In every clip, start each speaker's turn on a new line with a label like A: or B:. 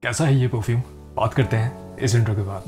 A: कैसा है ये परफ्यूम, बात करते हैं इस इंट्रो के बाद।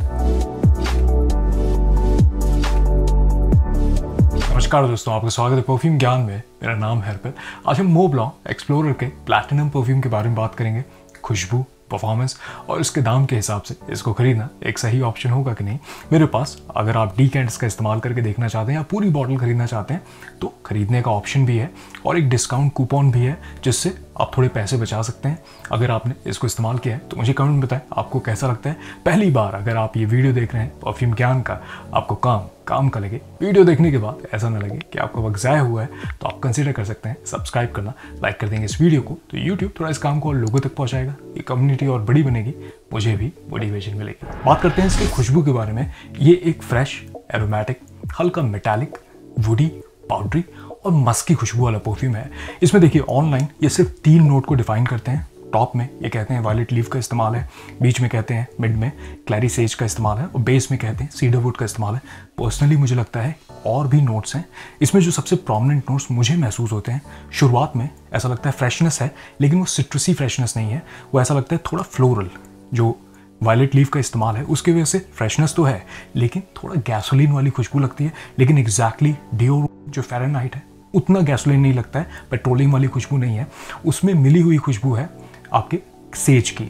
A: नमस्कार दोस्तों, आपका स्वागत है परफ्यूम ज्ञान में। मेरा नाम है हरपल। आज हम मोबलॉन्क एक्सप्लोरर के प्लैटिनम परफ्यूम के बारे में बात करेंगे। खुशबू, परफॉर्मेंस और इसके दाम के हिसाब से इसको खरीदना एक सही ऑप्शन होगा कि नहीं। मेरे पास अगर आप डीकेंट्स का इस्तेमाल करके देखना चाहते हैं या पूरी बॉटल खरीदना चाहते हैं तो खरीदने का ऑप्शन भी है और एक डिस्काउंट कूपन भी है जिससे आप थोड़े पैसे बचा सकते हैं। अगर आपने इसको इस्तेमाल किया है तो मुझे कमेंट में बताएं आपको कैसा लगता है। पहली बार अगर आप ये वीडियो देख रहे हैं परफ्यूम ज्ञान का, आपको काम का लगे, वीडियो देखने के बाद ऐसा ना लगे कि आपका वक्त ज़ाया हुआ है, तो आप कंसीडर कर सकते हैं सब्सक्राइब करना। लाइक कर देंगे इस वीडियो को तो यूट्यूब थोड़ा इस काम को और लोगों तक पहुंचाएगा, ये कम्युनिटी और बड़ी बनेगी, मुझे भी मोटिवेशन मिलेगी। बात करते हैं इसकी खुशबू के बारे में। ये एक फ्रेश, एरोमेटिक, हल्का मेटालिक, वुडी, पाउडरी और मस्की खुशबू वाला परफ्यूम है। इसमें देखिए ऑनलाइन ये सिर्फ 3 नोट को डिफाइन करते हैं। टॉप में ये कहते हैं वायलेट लीफ का इस्तेमाल है, बीच में कहते हैं मिड में क्लैरी सेज का इस्तेमाल है और बेस में कहते हैं सीडर वुड का इस्तेमाल है। पर्सनली मुझे लगता है और भी नोट्स हैं। इसमें जो सबसे प्रोमिनेंट नोट्स मुझे महसूस होते हैं, शुरुआत में ऐसा लगता है फ्रेशनेस है, लेकिन वो सिट्रसी फ्रेशनेस नहीं है, वो ऐसा लगता है थोड़ा फ्लोरल। जो वायलेट लीफ का इस्तेमाल है उसकी वजह से फ्रेशनेस तो है, लेकिन थोड़ा गैसोलीन वाली खुशबू लगती है। लेकिन एग्जैक्टली डियोर जो फ़ारेनहाइट है उतना गैसोलीन नहीं लगता है, पेट्रोलियम वाली खुशबू नहीं है। उसमें मिली हुई खुशबू है आपके सेज की।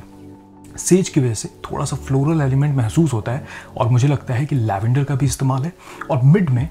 A: सेज की वजह से थोड़ा सा फ्लोरल एलिमेंट महसूस होता है और मुझे लगता है कि लैवेंडर का भी इस्तेमाल है। और मिड में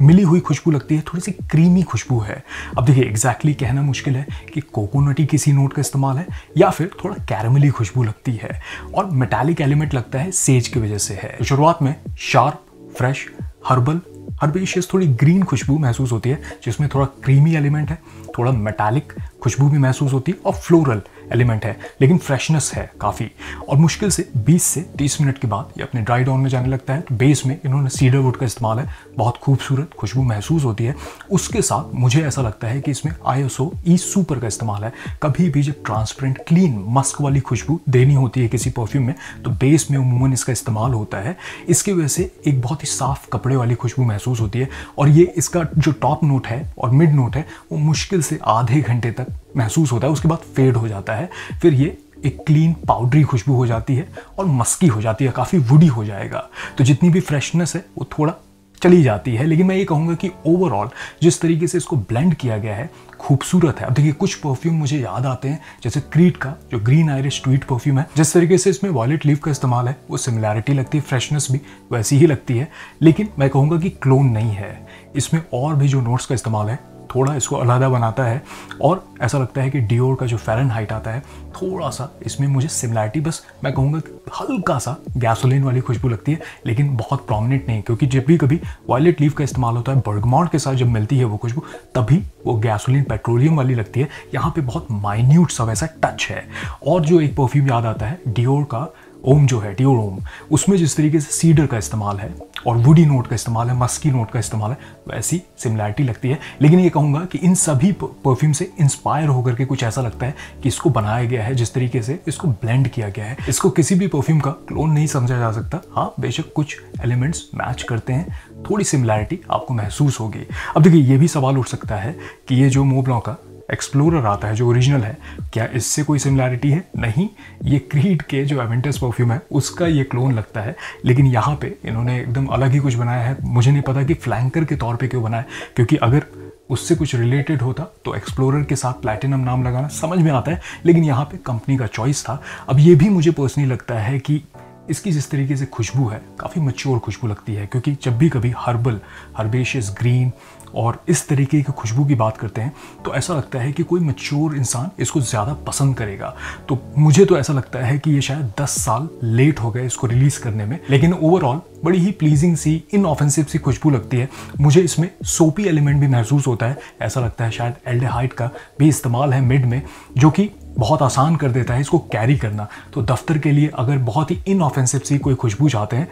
A: मिली हुई खुशबू लगती है, थोड़ी सी क्रीमी खुशबू है। अब देखिए एग्जैक्टली कहना मुश्किल है कि कोकोनटी किसी नोट का इस्तेमाल है या फिर थोड़ा कैरमली खुशबू लगती है। और मेटालिक एलिमेंट लगता है सेज की वजह से है। तो शुरुआत में शार्प, फ्रेश, हर्बल, हर्बेशियस, थोड़ी ग्रीन खुशबू महसूस होती है जिसमें थोड़ा क्रीमी एलिमेंट है, थोड़ा मेटालिक खुशबू भी महसूस होती है और फ्लोरल एलिमेंट है, लेकिन फ्रेशनेस है काफ़ी। और मुश्किल से 20 से 30 मिनट के बाद ये अपने ड्राई डाउन में जाने लगता है। तो बेस में इन्होंने सीडर वुड का इस्तेमाल है, बहुत खूबसूरत खुशबू महसूस होती है। उसके साथ मुझे ऐसा लगता है कि इसमें ISO ई सुपर का इस्तेमाल है। कभी भी जब ट्रांसपेरेंट क्लीन मस्क वाली खुशबू देनी होती है किसी परफ्यूम में तो बेस में उमूमन इसका इस्तेमाल होता है। इसकी वजह से एक बहुत ही साफ कपड़े वाली खुशबू महसूस होती है। और ये इसका जो टॉप नोट है और मिड नोट है वो मुश्किल से आधे घंटे तक महसूस होता है, उसके बाद फेड हो जाता है। फिर ये एक क्लीन पाउडरी खुशबू हो जाती है और मस्की हो जाती है, काफ़ी वुडी हो जाएगा। तो जितनी भी फ्रेशनेस है वो थोड़ा चली जाती है, लेकिन मैं ये कहूँगा कि ओवरऑल जिस तरीके से इसको ब्लेंड किया गया है खूबसूरत है। अब देखिए कुछ परफ्यूम मुझे याद आते हैं, जैसे क्रीड का जो ग्रीन आयरिश स्वीट परफ्यूम है, जिस तरीके से इसमें वायलेट लीफ का इस्तेमाल है वो सिमिलैरिटी लगती है, फ्रेशनेस भी वैसी ही लगती है। लेकिन मैं कहूँगा कि क्लोन नहीं है, इसमें और भी जो नोट्स का इस्तेमाल है थोड़ा इसको अलहदा बनाता है। और ऐसा लगता है कि डियोर का जो फ़ारेनहाइट आता है थोड़ा सा इसमें मुझे सिमिलैरिटी, बस मैं कहूँगा हल्का सा गैसोलीन वाली खुशबू लगती है, लेकिन बहुत प्रोमिनेंट नहीं। क्योंकि जब भी कभी वायलेट लीफ का इस्तेमाल होता है बर्गमॉन्ट के साथ जब मिलती है वो खुशबू, तभी वो गैसोलीन पेट्रोलियम वाली लगती है। यहाँ पे बहुत माइन्यूट सा वैसा टच है। और जो एक परफ्यूम याद आता है डियोर का ओम जो है, डियोर ओम, उसमें जिस तरीके से सीडर का इस्तेमाल है और वुडी नोट का इस्तेमाल है, मस्की नोट का इस्तेमाल है, वैसी सिमिलैरिटी लगती है। लेकिन ये कहूँगा कि इन सभी परफ्यूम से इंस्पायर होकर के कुछ ऐसा लगता है कि इसको बनाया गया है, जिस तरीके से इसको ब्लेंड किया गया है। इसको किसी भी परफ्यूम का क्लोन नहीं समझा जा सकता। हाँ, बेशक कुछ एलिमेंट्स मैच करते हैं, थोड़ी सिमिलैरिटी आपको महसूस होगी। अब देखिए ये भी सवाल उठ सकता है कि ये जो मोबलॉन्क का एक्सप्लोरर आता है जो ओरिजिनल है, क्या इससे कोई सिमिलैरिटी है? नहीं, ये क्रीड के जो एवेंटस परफ्यूम है उसका ये क्लोन लगता है। लेकिन यहाँ पे इन्होंने एकदम अलग ही कुछ बनाया है। मुझे नहीं पता कि फ्लैंकर के तौर पे क्यों बनाया, क्योंकि अगर उससे कुछ रिलेटेड होता तो एक्सप्लोरर के साथ प्लैटिनम नाम लगाना समझ में आता है, लेकिन यहाँ पे कंपनी का चॉइस था। अब ये भी मुझे पर्सनली लगता है कि इसकी जिस तरीके से खुशबू है काफ़ी मैच्योर खुशबू लगती है, क्योंकि जब भी कभी हर्बल, हर्बेशियस, ग्रीन और इस तरीके की खुशबू की बात करते हैं तो ऐसा लगता है कि कोई मैच्योर इंसान इसको ज़्यादा पसंद करेगा। तो मुझे तो ऐसा लगता है कि ये शायद 10 साल लेट हो गए इसको रिलीज़ करने में, लेकिन ओवरऑल बड़ी ही प्लीजिंग सी, इनऑफेंसिव सी खुशबू लगती है। मुझे इसमें सोपी एलिमेंट भी महसूस होता है, ऐसा लगता है शायद एल्डेहाइड का भी इस्तेमाल है मिड में, जो कि बहुत आसान कर देता है इसको कैरी करना। तो दफ्तर के लिए अगर बहुत ही इनऑफेंसिव सी कोई खुशबू चाहते हैं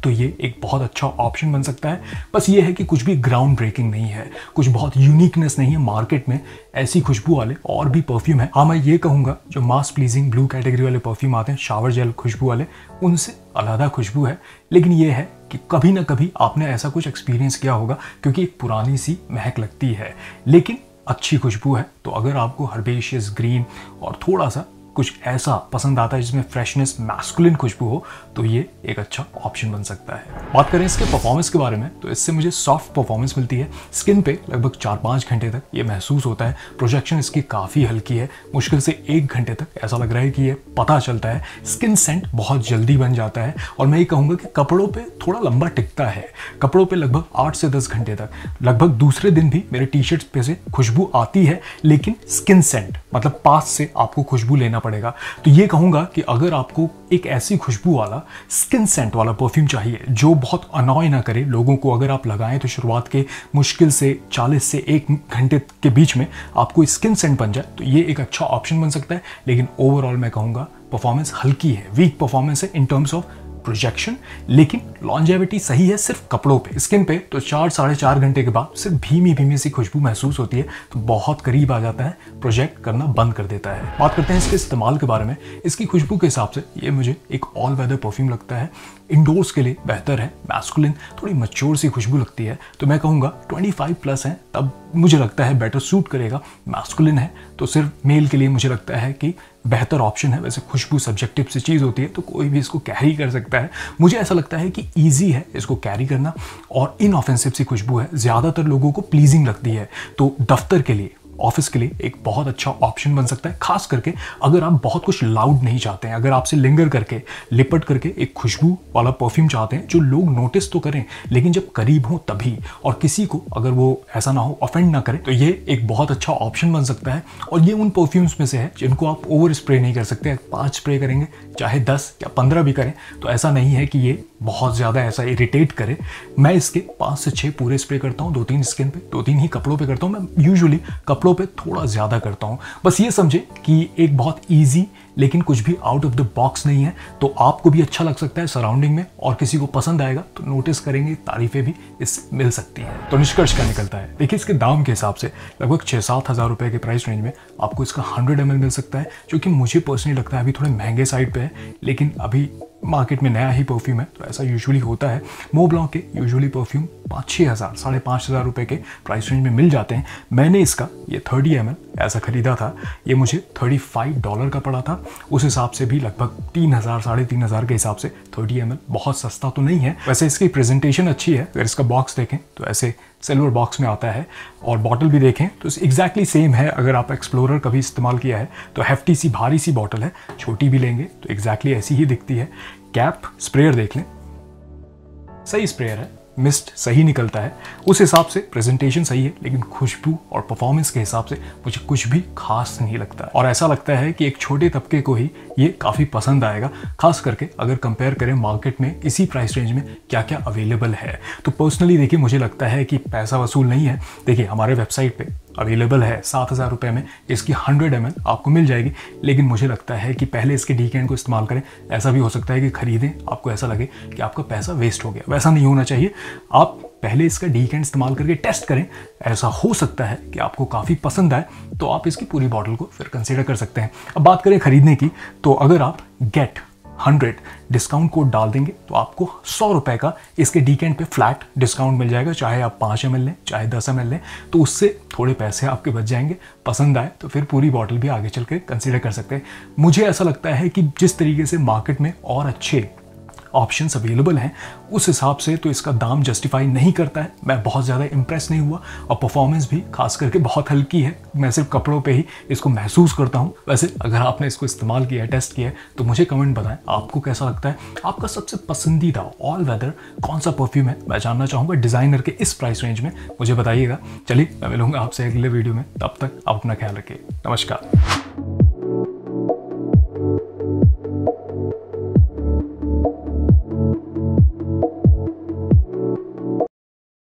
A: तो ये एक बहुत अच्छा ऑप्शन बन सकता है। बस ये है कि कुछ भी ग्राउंड ब्रेकिंग नहीं है, कुछ बहुत यूनिकनेस नहीं है मार्केट में। ऐसी खुशबू वाले और भी परफ्यूम है। हाँ, मैं ये कहूँगा जो मास प्लीजिंग ब्लू कैटेगरी वाले परफ्यूम आते हैं, शावर जेल खुशबू वाले, उनसे अलग खुशबू है। लेकिन ये है कि कभी ना कभी आपने ऐसा कुछ एक्सपीरियंस किया होगा, क्योंकि एक पुरानी सी महक लगती है लेकिन अच्छी खुशबू है। तो अगर आपको हर्बेशियस, ग्रीन और थोड़ा सा कुछ ऐसा पसंद आता है जिसमें फ्रेशनेस, मैस्कुलिन खुशबू हो, तो ये एक अच्छा ऑप्शन बन सकता है। बात करें इसके परफॉर्मेंस के बारे में, तो इससे मुझे सॉफ्ट परफॉर्मेंस मिलती है। स्किन पे लगभग 4-5 घंटे तक ये महसूस होता है। प्रोजेक्शन इसकी काफ़ी हल्की है, मुश्किल से 1 घंटे तक ऐसा लग रहा है कि ये पता चलता है। स्किन सेंट बहुत जल्दी बन जाता है और मैं ये कहूँगा कि कपड़ों पे थोड़ा लंबा टिकता है। कपड़ों पे लगभग 8 से 10 घंटे तक, लगभग दूसरे दिन भी मेरे टी शर्ट्स पे से खुशबू आती है, लेकिन स्किन सेंट मतलब पास से आपको खुशबू लेना पड़ेगा। तो ये कहूँगा कि अगर आपको एक ऐसी खुशबू वाला स्किन सेंट वाला परफ्यूम चाहिए जो बहुत अनॉय ना करे लोगों को, अगर आप लगाएं तो शुरुआत के मुश्किल से 40 से 1 घंटे के बीच में आपको स्किन सेंट बन जाए, तो ये एक अच्छा ऑप्शन बन सकता है। लेकिन ओवरऑल मैं कहूँगा परफॉर्मेंस हल्की है, वीक परफॉर्मेंस है इन टर्म्स ऑफ प्रोजेक्शन, लेकिन लॉन्जेविटी सही है सिर्फ कपड़ों पे। स्किन पे तो 4-4.5 घंटे के बाद सिर्फ भीमी सी खुशबू महसूस होती है, तो बहुत करीब आ जाता है, प्रोजेक्ट करना बंद कर देता है। बात करते हैं इसके इस्तेमाल के बारे में। इसकी खुशबू के हिसाब से ये मुझे एक ऑल वेदर परफ्यूम लगता है। इंडोर्स के लिए बेहतर है, मैस्कुलिन, थोड़ी मैच्योर सी खुशबू लगती है, तो मैं कहूँगा 25+ है तब मुझे लगता है बेटर सूट करेगा। मैस्कुलिन है तो सिर्फ मेल के लिए मुझे लगता है कि बेहतर ऑप्शन है। वैसे खुशबू सब्जेक्टिव सी चीज़ होती है, तो कोई भी इसको कैरी कर सकता है। मुझे ऐसा लगता है कि ईजी है इसको कैरी करना और इनऑफेंसिव सी खुशबू है, ज़्यादातर लोगों को प्लीजिंग लगती है, तो दफ्तर के लिए, ऑफिस के लिए एक बहुत अच्छा ऑप्शन बन सकता है। खास करके अगर आप बहुत कुछ लाउड नहीं चाहते हैं, अगर आपसे लिंगर करके, लिपट करके एक खुशबू वाला परफ्यूम चाहते हैं जो लोग नोटिस तो करें लेकिन जब करीब हो तभी, और किसी को अगर वो ऐसा ना हो, ऑफेंड ना करे, तो ये एक बहुत अच्छा ऑप्शन बन सकता है। और ये उन परफ्यूम्स में से है जिनको आप ओवर स्प्रे नहीं कर सकते। 5 स्प्रे करेंगे, चाहे 10 या 15 भी करें, तो ऐसा नहीं है कि ये बहुत ज़्यादा ऐसा इरिटेट करे। मैं इसके 5 से 6 पूरे स्प्रे करता हूँ, 2-3 स्किन पे, 2-3 ही कपड़ों पे करता हूँ। मैं यूजुअली कपड़ों पे थोड़ा ज़्यादा करता हूँ। बस ये समझे कि एक बहुत ईजी लेकिन कुछ भी आउट ऑफ द बॉक्स नहीं है, तो आपको भी अच्छा लग सकता है सराउंडिंग में, और किसी को पसंद आएगा तो नोटिस करेंगे, तारीफें भी इससे मिल सकती हैं। तो निष्कर्ष क्या निकलता है? देखिए, इसके दाम के हिसाब से लगभग 6-7 हज़ार रुपये के प्राइस रेंज में आपको इसका 100 ml मिल सकता है, जो कि मुझे पर्सनली लगता है अभी थोड़े महंगे साइड पे है, लेकिन अभी मार्केट में नया ही परफ्यूम है तो ऐसा यूजुअली होता है। मो ब्लॉन्क के यूजुअली परफ्यूम 5-6 हज़ार, 5,500 रुपये के प्राइस रेंज में मिल जाते हैं। मैंने इसका ये 30 ml ऐसा ख़रीदा था, ये मुझे $35 का पड़ा था। उस हिसाब से भी लगभग 3,000, 3,500 के हिसाब से 30 ml बहुत सस्ता तो नहीं है। वैसे इसकी प्रेजेंटेशन अच्छी है, अगर इसका बॉक्स देखें तो ऐसे सिल्वर बॉक्स में आता है, और बॉटल भी देखें तो एग्जैक्टली सेम है। अगर आप एक्सप्लोरर कभी इस्तेमाल किया है तो हेफ्टी सी भारी सी बॉटल है, छोटी भी लेंगे तो एग्जैक्टली ऐसी ही दिखती है। कैप, स्प्रेयर देख लें, सही स्प्रेयर है, मिस्ट सही निकलता है, उस हिसाब से प्रेजेंटेशन सही है, लेकिन खुशबू और परफॉर्मेंस के हिसाब से मुझे कुछ भी खास नहीं लगता। और ऐसा लगता है कि एक छोटे तबके को ही ये काफ़ी पसंद आएगा, खास करके अगर कंपेयर करें मार्केट में इसी प्राइस रेंज में क्या क्या अवेलेबल है। तो पर्सनली देखिए, मुझे लगता है कि पैसा वसूल नहीं है। देखिए, हमारे वेबसाइट पे अवेलेबल है 7,000 रुपये में इसकी 100 ml आपको मिल जाएगी, लेकिन मुझे लगता है कि पहले इसके डीकैन को इस्तेमाल करें। ऐसा भी हो सकता है कि खरीदें, आपको ऐसा लगे कि आपका पैसा वेस्ट हो गया, वैसा नहीं होना चाहिए। आप पहले इसका डीकैन इस्तेमाल करके टेस्ट करें, ऐसा हो सकता है कि आपको काफ़ी पसंद आए, तो आप इसकी पूरी बॉटल को फिर कंसिडर कर सकते हैं। अब बात करें खरीदने की, तो अगर आप गेट 100 डिस्काउंट कोड डाल देंगे तो आपको 100 रुपये का इसके डीकैन पे फ्लैट डिस्काउंट मिल जाएगा। चाहे आप 5 ml लें, चाहे 10 ml लें, तो उससे थोड़े पैसे आपके बच जाएंगे। पसंद आए तो फिर पूरी बॉटल भी आगे चल के कंसिडर कर सकते हैं। मुझे ऐसा लगता है कि जिस तरीके से मार्केट में और अच्छे ऑप्शंस अवेलेबल हैं, उस हिसाब से तो इसका दाम जस्टिफाई नहीं करता है। मैं बहुत ज़्यादा इंप्रेस नहीं हुआ, और परफॉर्मेंस भी खास करके बहुत हल्की है। मैं सिर्फ कपड़ों पे ही इसको महसूस करता हूँ। वैसे अगर आपने इसको इस्तेमाल किया है, टेस्ट किया है, तो मुझे कमेंट बताएं आपको कैसा लगता है। आपका सबसे पसंदीदा ऑल वेदर कौन सा परफ्यूम है, मैं जानना चाहूँगा। डिज़ाइनर के इस प्राइस रेंज में मुझे बताइएगा। चलिए, मैं मिलूंगा आपसे अगले वीडियो में, तब तक आप अपना ख्याल रखिए। नमस्कार।